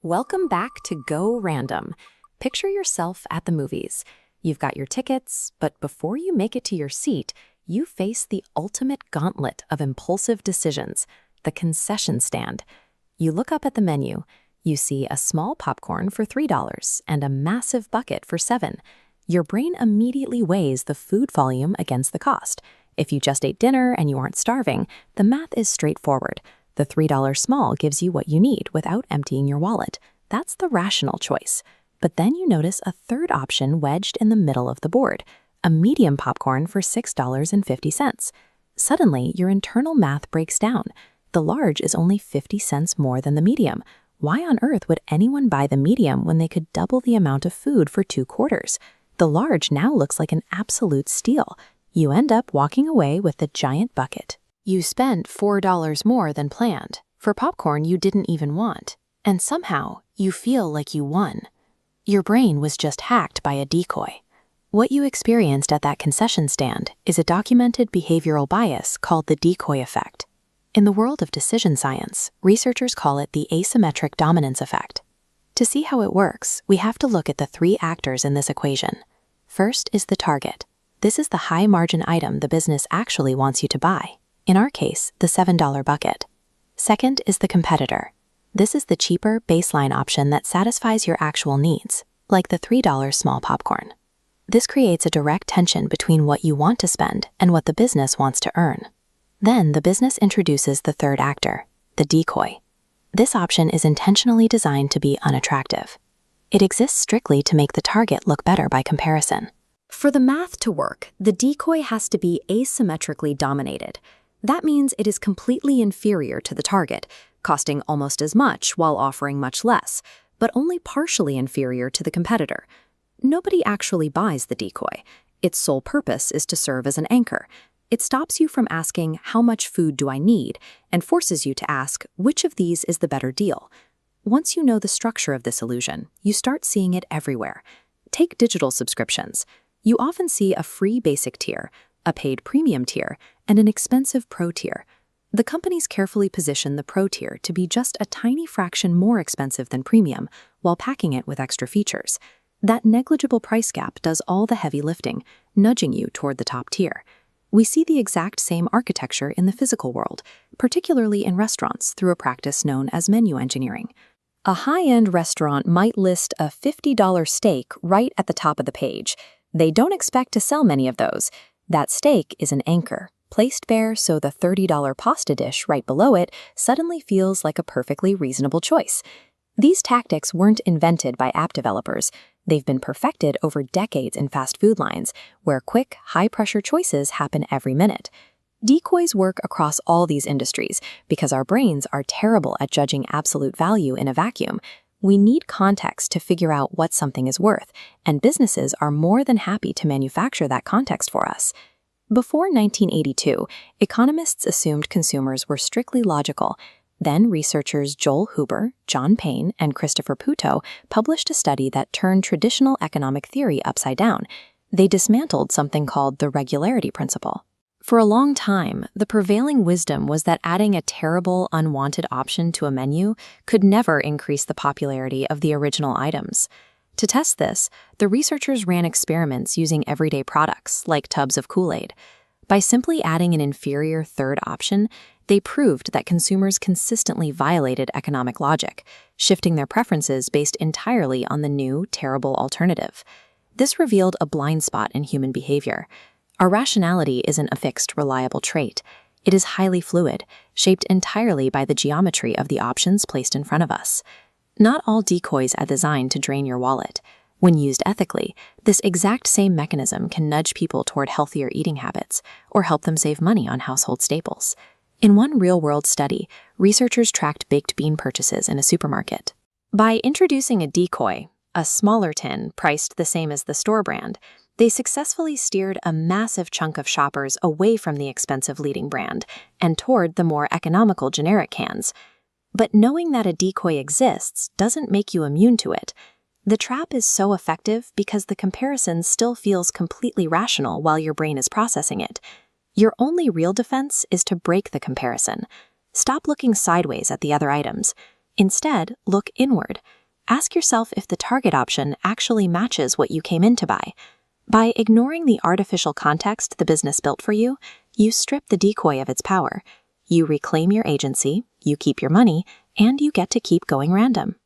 Welcome back to Go Random. Picture yourself at the movies. You've got your tickets, but before you make it to your seat, you face the ultimate gauntlet of impulsive decisions, the concession stand. You look up at the menu. You see a small popcorn for $3 and a massive bucket for $7. Your brain immediately weighs the food volume against the cost. If you just ate dinner and you aren't starving, the math is straightforward. The $3 small gives you what you need without emptying your wallet. That's the rational choice. But then you notice a third option wedged in the middle of the board, a medium popcorn for $6.50. Suddenly, your internal math breaks down. The large is only 50 cents more than the medium. Why on earth would anyone buy the medium when they could double the amount of food for 2 quarters? The large now looks like an absolute steal. You end up walking away with the giant bucket. You spent $4 more than planned for popcorn you didn't even want, and somehow you feel like you won. Your brain was just hacked by a decoy. What you experienced at that concession stand is a documented behavioral bias called the decoy effect. In the world of decision science, researchers call it the asymmetric dominance effect. To see how it works, we have to look at the 3 actors in this equation. First is the target. This is the high-margin item the business actually wants you to buy. In our case, the $7 bucket. Second is the competitor. This is the cheaper baseline option that satisfies your actual needs, like the $3 small popcorn. This creates a direct tension between what you want to spend and what the business wants to earn. Then the business introduces the third actor, the decoy. This option is intentionally designed to be unattractive. It exists strictly to make the target look better by comparison. For the math to work, the decoy has to be asymmetrically dominated. That means it is completely inferior to the target, costing almost as much while offering much less, but only partially inferior to the competitor. Nobody actually buys the decoy. Its sole purpose is to serve as an anchor. It stops you from asking, how much food do I need, and forces you to ask, which of these is the better deal? Once you know the structure of this illusion, you start seeing it everywhere. Take digital subscriptions. You often see a free basic tier, a paid premium tier, and an expensive pro tier. The companies carefully position the pro tier to be just a tiny fraction more expensive than premium, while packing it with extra features. That negligible price gap does all the heavy lifting, nudging you toward the top tier. We see the exact same architecture in the physical world, particularly in restaurants through a practice known as menu engineering. A high-end restaurant might list a $50 steak right at the top of the page. They don't expect to sell many of those. That steak is an anchor, placed there so the $30 pasta dish right below it suddenly feels like a perfectly reasonable choice. These tactics weren't invented by app developers. They've been perfected over decades in fast food lines, where quick, high-pressure choices happen every minute. Decoys work across all these industries because our brains are terrible at judging absolute value in a vacuum. We need context to figure out what something is worth, and businesses are more than happy to manufacture that context for us. Before 1982, economists assumed consumers were strictly logical. Then researchers Joel Huber, John Payne, and Christopher Puto published a study that turned traditional economic theory upside down. They dismantled something called the regularity principle. For a long time, the prevailing wisdom was that adding a terrible, unwanted option to a menu could never increase the popularity of the original items. To test this, the researchers ran experiments using everyday products, like tubs of Kool-Aid. By simply adding an inferior third option, they proved that consumers consistently violated economic logic, shifting their preferences based entirely on the new, terrible alternative. This revealed a blind spot in human behavior. Our rationality isn't a fixed, reliable trait. It is highly fluid, shaped entirely by the geometry of the options placed in front of us. Not all decoys are designed to drain your wallet. When used ethically, this exact same mechanism can nudge people toward healthier eating habits or help them save money on household staples. In one real-world study, researchers tracked baked bean purchases in a supermarket. By introducing a decoy, a smaller tin priced the same as the store brand, they successfully steered a massive chunk of shoppers away from the expensive leading brand and toward the more economical generic cans. But knowing that a decoy exists doesn't make you immune to it. The trap is so effective because the comparison still feels completely rational while your brain is processing it. Your only real defense is to break the comparison. Stop looking sideways at the other items. Instead, look inward. Ask yourself if the target option actually matches what you came in to buy. By ignoring the artificial context the business built for you, you strip the decoy of its power. You reclaim your agency, you keep your money, and you get to keep going random.